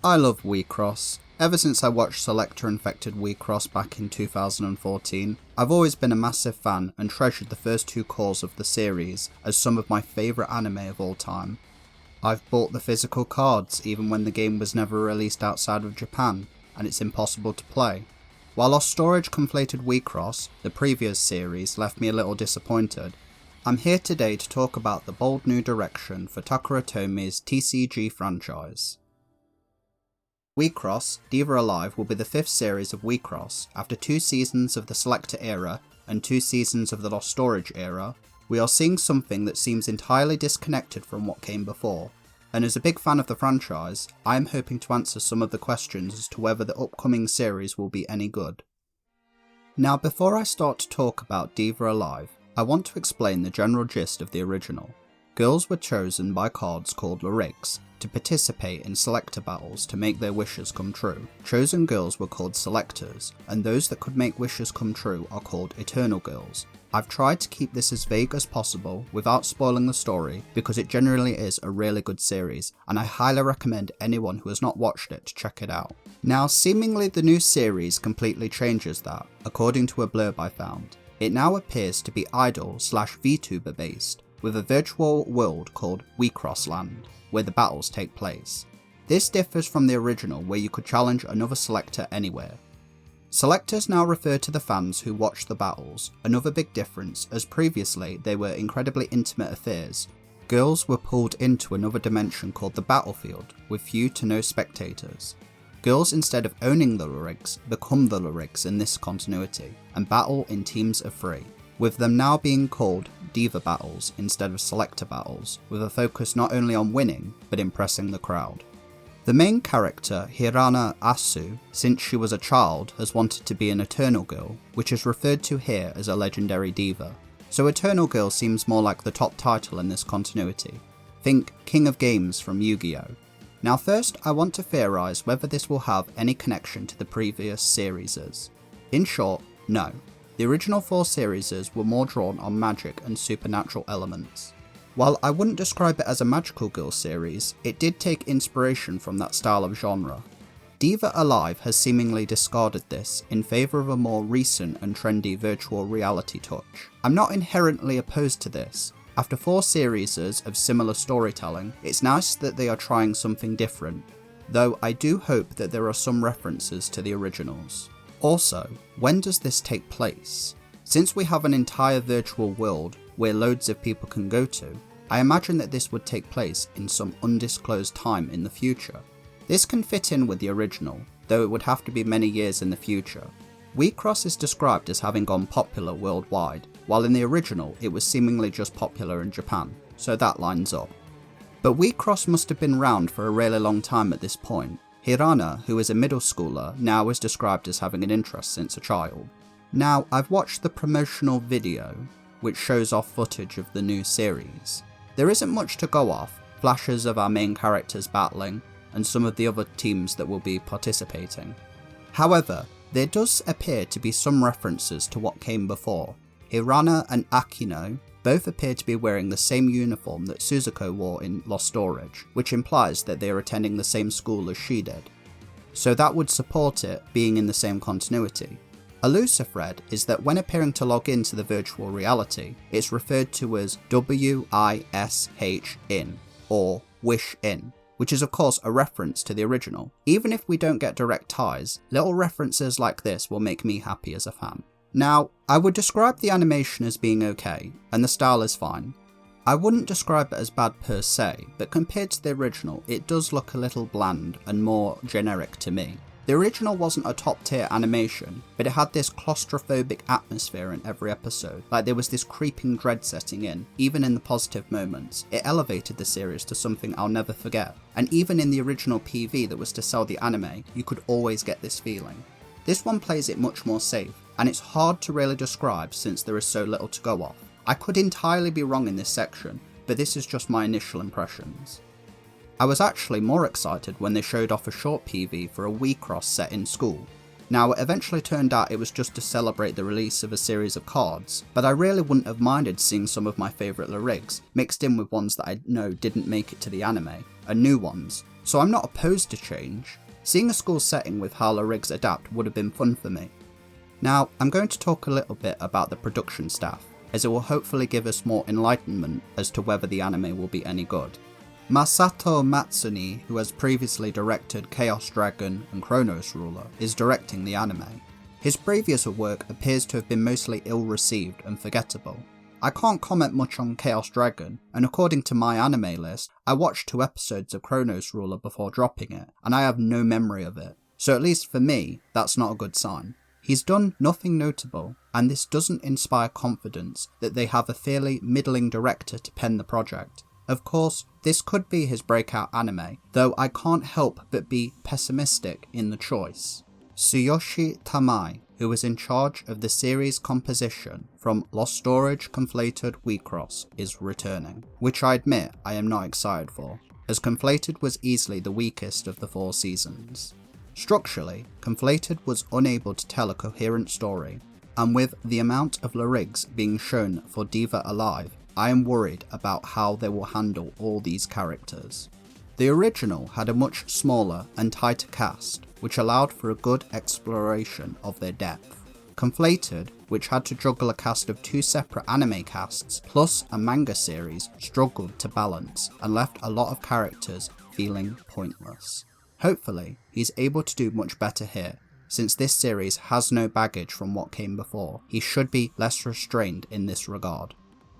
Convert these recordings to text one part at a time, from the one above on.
I love Wixoss. Ever since I watched Selector infected Wixoss back in 2014, I've always been a massive fan and treasured the first two cores of the series as some of my favourite anime of all time. I've bought the physical cards even when the game was never released outside of Japan, and it's impossible to play. While Lost Storage conflated Wixoss, the previous series left me a little disappointed. I'm here today to talk about the bold new direction for Takara Tomi's TCG franchise. Wixoss Diva Alive will be the fifth series of Wixoss. After 2 seasons of the Selector era and 2 seasons of the Lost Storage era, we are seeing something that seems entirely disconnected from what came before, and as a big fan of the franchise, I am hoping to answer some of the questions as to whether the upcoming series will be any good. Now before I start to talk about Diva Alive, I want to explain the general gist of the original. Girls were chosen by cards called lyrics to participate in selector battles to make their wishes come true. Chosen girls were called selectors, and those that could make wishes come true are called eternal girls. I've tried to keep this as vague as possible without spoiling the story because it generally is a really good series, and I highly recommend anyone who has not watched it to check it out. Now seemingly the new series completely changes that, according to a blurb I found. It now appears to be idol/VTuber based, with a virtual world called Wixoss Land, where the battles take place. This differs from the original where you could challenge another selector anywhere. Selectors now refer to the fans who watch the battles, another big difference as previously they were incredibly intimate affairs. Girls were pulled into another dimension called the battlefield, with few to no spectators. Girls, instead of owning the lyrics, become the lyrics in this continuity, and battle in teams of 3, with them now being called Diva Battles instead of Selector Battles, with a focus not only on winning, but impressing the crowd. The main character, Hirana Asu, since she was a child, has wanted to be an Eternal Girl, which is referred to here as a legendary diva. So Eternal Girl seems more like the top title in this continuity. Think King of Games from Yu-Gi-Oh! Now first, I want to theorise whether this will have any connection to the previous series. In short, no. The original 4 series were more drawn on magic and supernatural elements. While I wouldn't describe it as a magical girl series, it did take inspiration from that style of genre. Diva Alive has seemingly discarded this in favour of a more recent and trendy virtual reality touch. I'm not inherently opposed to this. After 4 series of similar storytelling, it's nice that they are trying something different, though I do hope that there are some references to the originals. Also, when does this take place? Since we have an entire virtual world where loads of people can go to, I imagine that this would take place in some undisclosed time in the future. This can fit in with the original, though it would have to be many years in the future. Wixoss is described as having gone popular worldwide, while in the original it was seemingly just popular in Japan, so that lines up. But Wixoss must have been around for a really long time at this point. Hirana, who is a middle schooler, now is described as having an interest since a child. Now, I've watched the promotional video, which shows off footage of the new series. There isn't much to go off, flashes of our main characters battling, and some of the other teams that will be participating. However, there does appear to be some references to what came before. Hirana and Akino both appear to be wearing the same uniform that Suzuko wore in Lost Storage, which implies that they are attending the same school as she did. So that would support it being in the same continuity. A looser thread is that when appearing to log into the virtual reality, it's referred to as WISH-IN, or Wish In, which is of course a reference to the original. Even if we don't get direct ties, little references like this will make me happy as a fan. Now, I would describe the animation as being okay, and the style is fine. I wouldn't describe it as bad per se, but compared to the original, it does look a little bland and more generic to me. The original wasn't a top tier animation, but it had this claustrophobic atmosphere in every episode, like there was this creeping dread setting in, even in the positive moments. It elevated the series to something I'll never forget, and even in the original PV that was to sell the anime, you could always get this feeling. This one plays it much more safe, and it's hard to really describe since there is so little to go off. I could entirely be wrong in this section, but this is just my initial impressions. I was actually more excited when they showed off a short PV for a Wixoss set in school. Now, it eventually turned out it was just to celebrate the release of a series of cards, but I really wouldn't have minded seeing some of my favourite lyrics mixed in with ones that I know didn't make it to the anime, and new ones, so I'm not opposed to change. Seeing a school setting with how the rigs adapt would have been fun for me. Now, I'm going to talk a little bit about the production staff, as it will hopefully give us more enlightenment as to whether the anime will be any good. Masato Matsuni, who has previously directed Chaos Dragon and Chronos Ruler, is directing the anime. His previous work appears to have been mostly ill-received and forgettable. I can't comment much on Chaos Dragon, and according to my anime list, I watched 2 episodes of Chronos Ruler before dropping it, and I have no memory of it, so at least for me, that's not a good sign. He's done nothing notable, and this doesn't inspire confidence that they have a fairly middling director to pen the project. Of course, this could be his breakout anime, though I can't help but be pessimistic in the choice. Tsuyoshi Tamai, who was in charge of the series composition from Lost Storage Conflated Wixoss, is returning, which I admit I am not excited for, as Conflated was easily the weakest of the 4 seasons. Structurally, Conflated was unable to tell a coherent story, and with the amount of lyrics being shown for Diva Alive, I am worried about how they will handle all these characters. The original had a much smaller and tighter cast, which allowed for a good exploration of their depth. Conflated, which had to juggle a cast of 2 separate anime casts plus a manga series, struggled to balance and left a lot of characters feeling pointless. Hopefully, he's able to do much better here. Since this series has no baggage from what came before, he should be less restrained in this regard.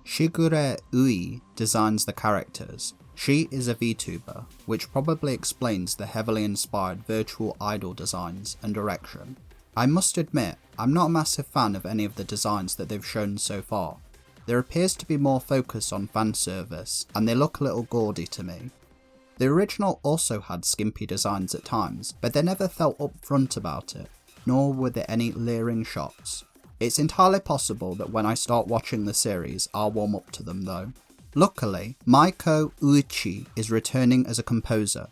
Shigure Ui designs the characters. She is a VTuber, which probably explains the heavily inspired virtual idol designs and direction. I must admit, I'm not a massive fan of any of the designs that they've shown so far. There appears to be more focus on fan service, and they look a little gaudy to me. The original also had skimpy designs at times, but they never felt upfront about it, nor were there any leering shots. It's entirely possible that when I start watching the series, I'll warm up to them though. Luckily, Maiko Uchi is returning as a composer.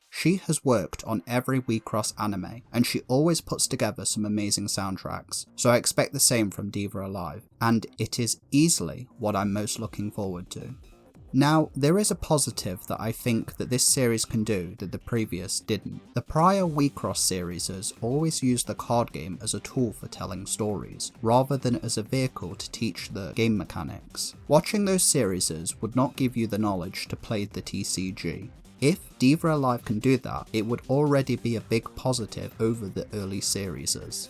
She has worked on every Wixoss anime, and she always puts together some amazing soundtracks, so I expect the same from Diva Alive, and it is easily what I'm most looking forward to. Now, there is a positive that I think that this series can do that the previous didn't. The prior Wixoss series always used the card game as a tool for telling stories, rather than as a vehicle to teach the game mechanics. Watching those series would not give you the knowledge to play the TCG. If Diva Alive can do that, it would already be a big positive over the early series.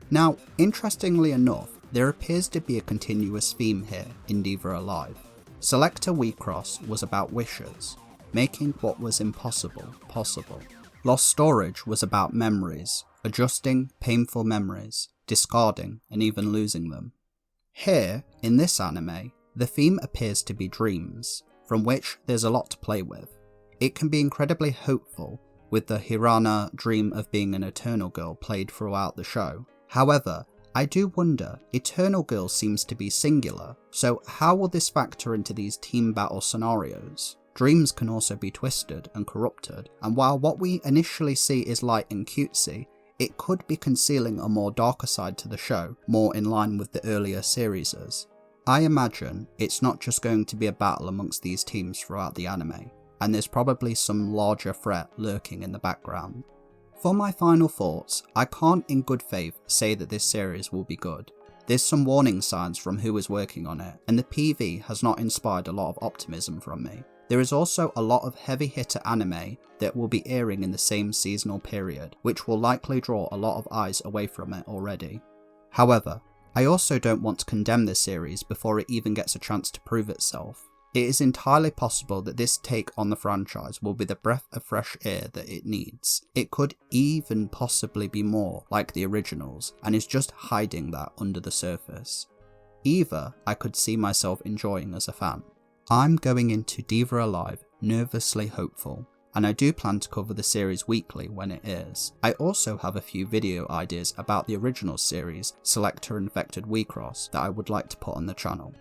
Now, interestingly enough, there appears to be a continuous theme here in Diva Alive. Selector Wixoss was about wishes, making what was impossible possible. Lost Storage was about memories, adjusting painful memories, discarding and even losing them. Here, in this anime, the theme appears to be dreams, from which there's a lot to play with. It can be incredibly hopeful, with the Hirana dream of being an Eternal Girl played throughout the show. However, I do wonder, Eternal Girl seems to be singular, so how will this factor into these team battle scenarios? Dreams can also be twisted and corrupted, and while what we initially see is light and cutesy, it could be concealing a more darker side to the show, more in line with the earlier series. I imagine it's not just going to be a battle amongst these teams throughout the anime, and there's probably some larger threat lurking in the background. For my final thoughts, I can't in good faith say that this series will be good. There's some warning signs from who is working on it, and the PV has not inspired a lot of optimism from me. There is also a lot of heavy hitter anime that will be airing in the same seasonal period, which will likely draw a lot of eyes away from it already. However, I also don't want to condemn this series before it even gets a chance to prove itself. It is entirely possible that this take on the franchise will be the breath of fresh air that it needs. It could even possibly be more like the originals and is just hiding that under the surface. Either I could see myself enjoying as a fan. I'm going into Diva Alive nervously hopeful, and I do plan to cover the series weekly when it airs. I also have a few video ideas about the original series, Selector Infected Wixoss, that I would like to put on the channel.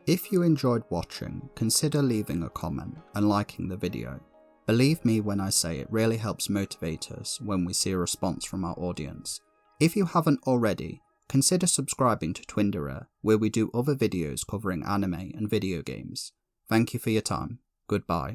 If you enjoyed watching, consider leaving a comment and liking the video. Believe me when I say it really helps motivate us when we see a response from our audience. If you haven't already, consider subscribing to Twindera, where we do other videos covering anime and video games. Thank you for your time. Goodbye.